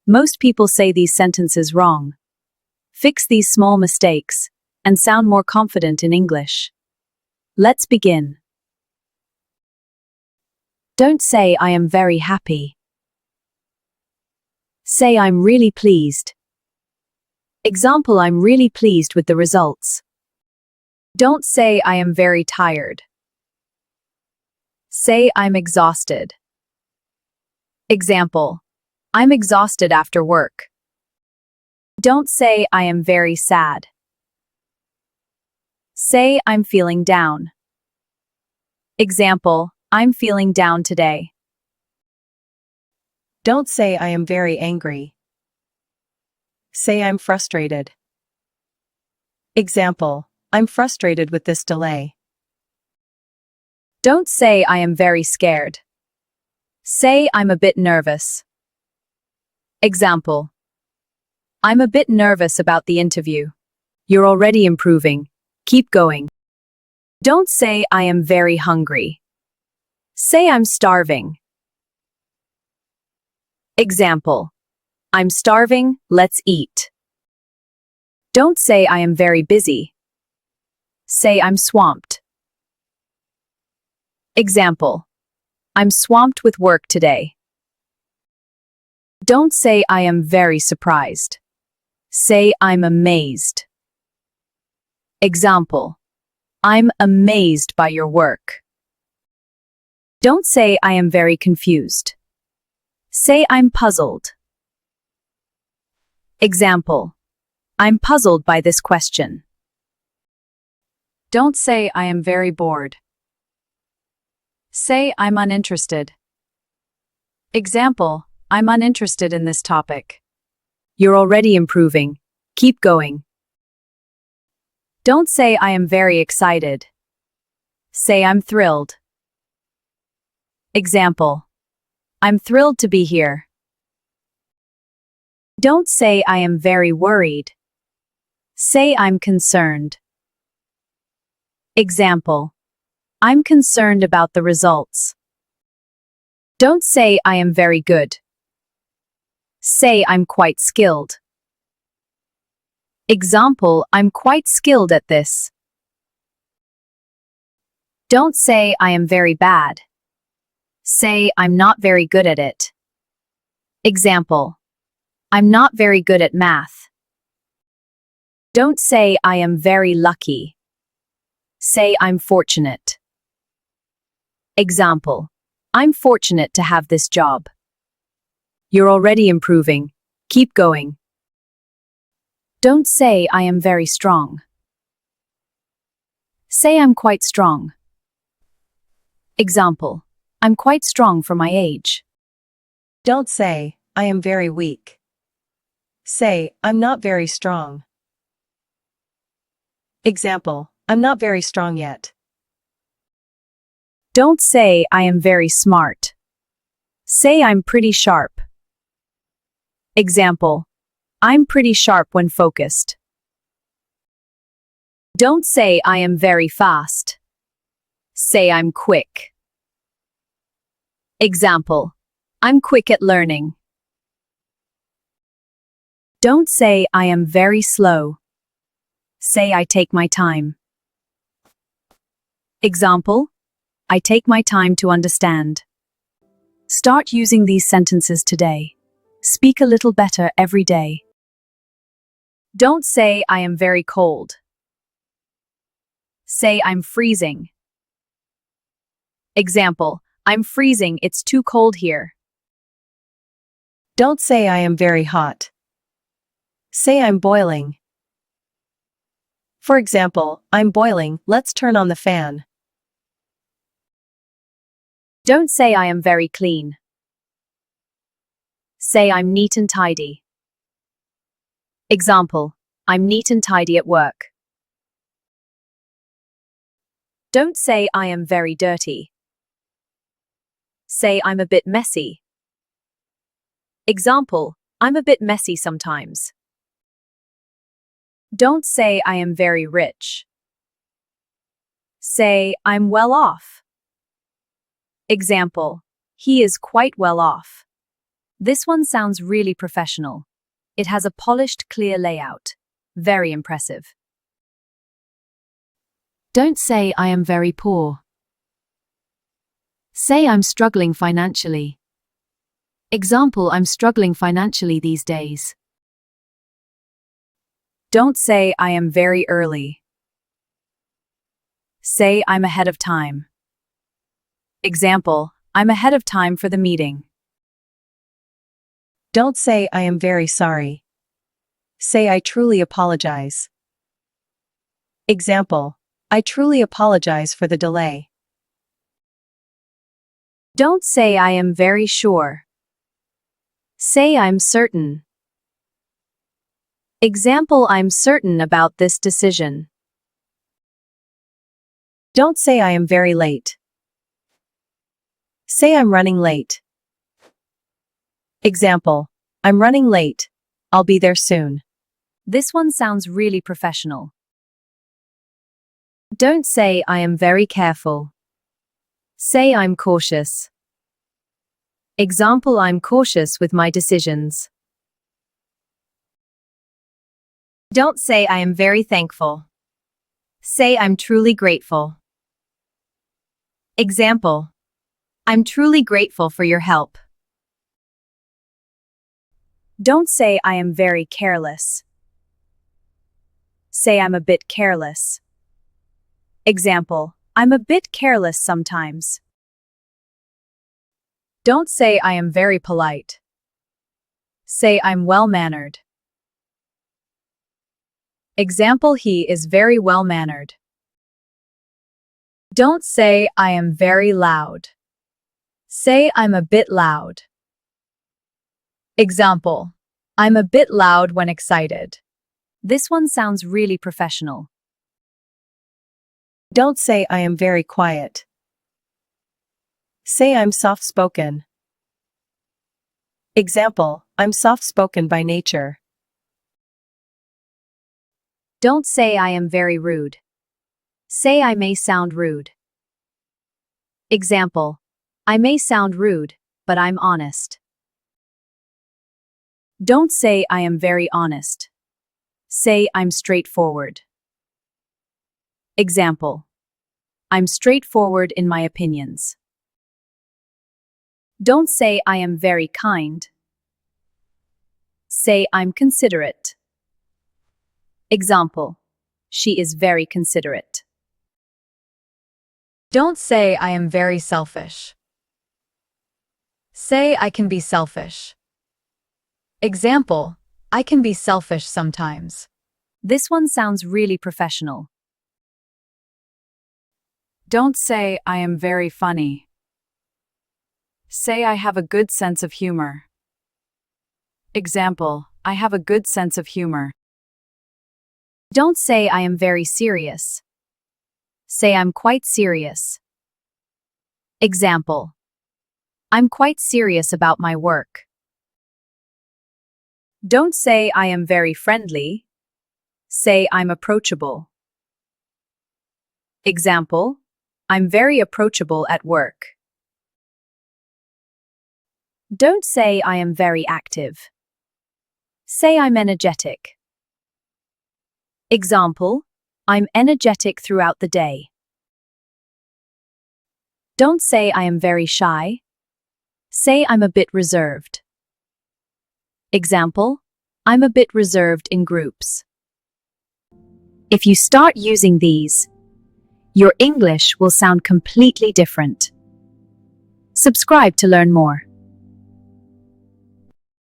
Most people say these sentences wrong. Fix these small mistakes and sound more confident in English. Let's begin. Don't say I am very happy. Say I'm really pleased. Example, I'm really pleased with the results. Don't say I am very tired. Say I'm exhausted. Example, I'm exhausted after work. Don't say I am very sad. Say I'm feeling down. Example, I'm feeling down today. Don't say I am very angry. Say I'm frustrated. Example, I'm frustrated with this delay. Don't say I am very scared. Say I'm a bit nervous. Example, I'm a bit nervous about the interview. You're already improving. Keep going. Don't say I am very hungry. Say I'm starving. Example, I'm starving, let's eat. Don't say I am very busy. Say I'm swamped. Example, I'm swamped with work today. Don't say I am very surprised. Say I'm amazed. Example, I'm amazed by your work. Don't say I am very confused. Say I'm puzzled. Example, I'm puzzled by this question. Don't say I am very bored. Say I'm uninterested. Example, I'm uninterested in this topic. You're already improving. Keep going. Don't say I am very excited. Say I'm thrilled. Example, I'm thrilled to be here. Don't say I am very worried. Say I'm concerned. Example, I'm concerned about the results. Don't say I am very good. Say I'm quite skilled. Example, I'm quite skilled at this. Don't say I am very bad. Say I'm not very good at it. Example, I'm not very good at math. Don't say I am very lucky. Say I'm fortunate. Example, I'm fortunate to have this job. You're already improving. Keep going. Don't say I am very strong. Say I'm quite strong. Example, I'm quite strong for my age. Don't say I am very weak. Say I'm not very strong. Example, I'm not very strong yet. Don't say I am very smart. Say I'm pretty sharp. Example, I'm pretty sharp when focused. Don't say I am very fast. Say I'm quick. Example, I'm quick at learning. Don't say I am very slow. Say I take my time. Example, I take my time to understand. Start using these sentences today. Speak a little better every day. Don't say I am very cold. Say I'm freezing. Example, I'm freezing, it's too cold here. Don't say I am very hot. Say I'm boiling. For example, I'm boiling, let's turn on the fan. Don't say I am very clean. Say I'm neat and tidy. Example, I'm neat and tidy at work. Don't say I am very dirty. Say I'm a bit messy. Example, I'm a bit messy sometimes. Don't say I am very rich. Say I'm well off. Example, he is quite well off. This one sounds really professional. It has a polished, clear layout. Very impressive. Don't say I am very poor. Say I'm struggling financially. Example, I'm struggling financially these days. Don't say I am very early. Say I'm ahead of time. Example, I'm ahead of time for the meeting. Don't say I am very sorry. Say I truly apologize. Example, I truly apologize for the delay. Don't say I am very sure. Say I'm certain. Example, I'm certain about this decision. Don't say I am very late. Say I'm running late. Example, I'm running late. I'll be there soon. This one sounds really professional. Don't say I am very careful. Say I'm cautious. Example, I'm cautious with my decisions. Don't say I am very thankful. Say I'm truly grateful. Example, I'm truly grateful for your help. Don't say I am very careless. Say I'm a bit careless. Example, I'm a bit careless sometimes. Don't say I am very polite. Say I'm well-mannered. Example, he is very well-mannered. Don't say I am very loud. Say I'm a bit loud. Example, I'm a bit loud when excited. This one sounds really professional. Don't say I am very quiet. Say I'm soft-spoken. Example, I'm soft-spoken by nature. Don't say I am very rude. Say I may sound rude. Example, I may sound rude, but I'm honest. Don't say I am very honest. Say I'm straightforward. Example, I'm straightforward in my opinions. Don't say I am very kind. Say I'm considerate. Example, she is very considerate. Don't say I am very selfish. Say I can be selfish. Example, I can be selfish sometimes. This one sounds really professional. Don't say I am very funny. Say I have a good sense of humor. Example, I have a good sense of humor. Don't say I am very serious. Say I'm quite serious. Example, I'm quite serious about my work. Don't say I am very friendly. Say I'm approachable. Example, I'm very approachable at work. Don't say I am very active. Say I'm energetic. Example, I'm energetic throughout the day. Don't say I am very shy. Say I'm a bit reserved. Example, I'm a bit reserved in groups. If you start using these, your English will sound completely different. Subscribe to learn more.